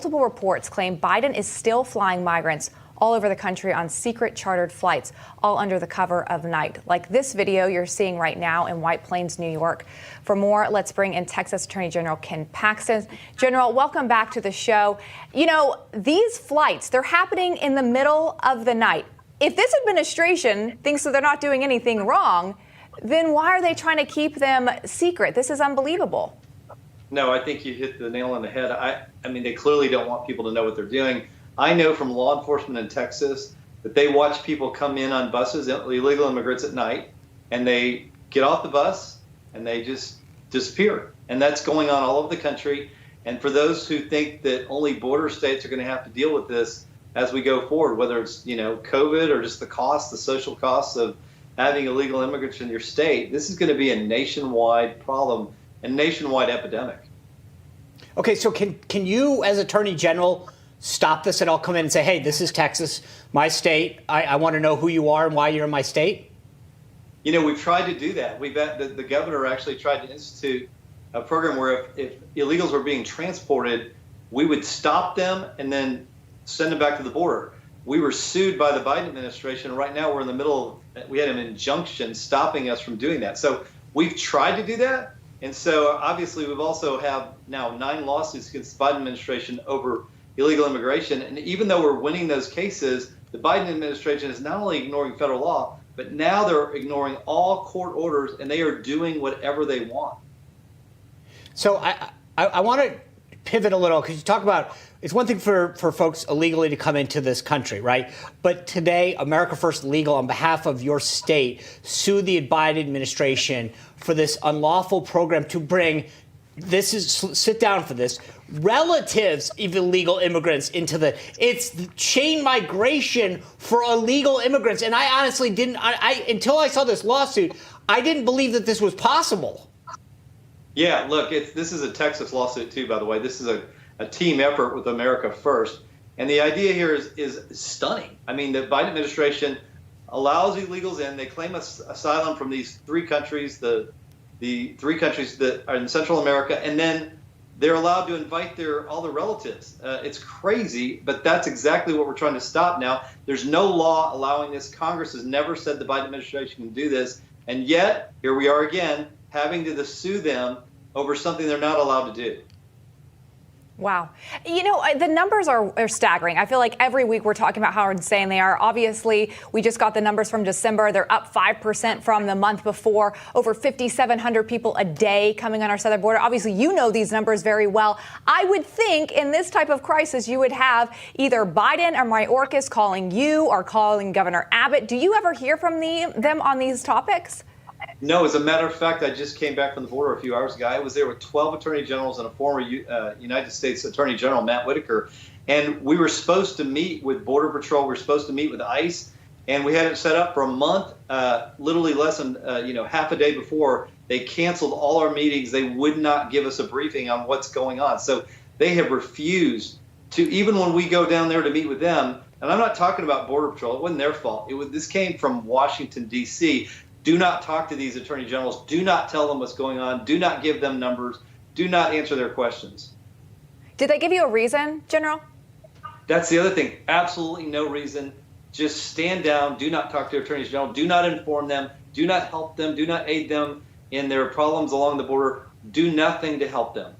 Multiple reports claim Biden is still flying migrants all over the country on secret chartered flights, all under the cover of night, like this video you're seeing right now in White Plains, New York. For more, let's bring in Texas Attorney General Ken Paxton. General, welcome back to the show. You know, these flights, they're happening in the middle of the night. If this administration thinks that they're not doing anything wrong, then why are they trying to keep them secret? This is unbelievable. No, I think you hit the nail on the head. I mean, they clearly don't want people to know what they're doing. I know from law enforcement in Texas that they watch people come in on buses, illegal immigrants at night, and they get off the bus and they just disappear. And that's going on all over the country. And for those who think that only border states are going to have to deal with this as we go forward, whether it's, you know, COVID or just the cost, the social costs of having illegal immigrants in your state, this is going to be a nationwide problem, a nationwide epidemic. Okay, so can you, as Attorney General, stop this at all? Come in and say, hey, this is Texas, my state. I want to know who you are and why you're in my state? You know, we've tried to do that. The governor actually tried to institute a program where if illegals were being transported, we would stop them and then send them back to the border. We were sued by the Biden administration. Right now we're in the middle of, we had an injunction stopping us from doing that. So we've tried to do that. And so obviously we've also have now 9 lawsuits against the Biden administration over illegal immigration. And even though we're winning those cases, the Biden administration is not only ignoring federal law, but now they're ignoring all court orders and they are doing whatever they want. So I want to pivot a little, because you talk about, it's one thing for folks illegally to come into this country, right? But today, America First Legal, on behalf of your state, sued the Biden administration for this unlawful program to bring, sit down for this, relatives of illegal immigrants into it's chain migration for illegal immigrants. And I honestly didn't, until I saw this lawsuit, I didn't believe that this was possible. Yeah, look, this is a Texas lawsuit too, by the way. This is a team effort with America First. And the idea here is stunning. I mean, the Biden administration allows illegals in. They claim asylum from these 3 countries, the 3 countries that are in Central America, and then they're allowed to invite all their relatives. It's crazy, but that's exactly what we're trying to stop now. There's no law allowing this. Congress has never said the Biden administration can do this. And yet, here we are again, having to sue them over something they're not allowed to do. Wow. You know, the numbers are staggering. I feel like every week we're talking about how insane they are. Obviously, we just got the numbers from December. They're up 5% from the month before. Over 5,700 people a day coming on our southern border. Obviously, you know these numbers very well. I would think in this type of crisis, you would have either Biden or Mayorkas calling you or calling Governor Abbott. Do you ever hear from them on these topics? No, as a matter of fact, I just came back from the border a few hours ago. I was there with 12 attorney generals and a former United States Attorney General, Matt Whitaker. And we were supposed to meet with Border Patrol. We were supposed to meet with ICE. And we had it set up for a month, literally less than half a day before. They canceled all our meetings. They would not give us a briefing on what's going on. So they have refused to, even when we go down there to meet with them, and I'm not talking about Border Patrol. It wasn't their fault. This came from Washington, D.C., do not talk to these attorney generals. Do not tell them what's going on. Do not give them numbers. Do not answer their questions. Did they give you a reason, General? That's the other thing. Absolutely no reason. Just stand down. Do not talk to attorneys general. Do not inform them. Do not help them. Do not aid them in their problems along the border. Do nothing to help them.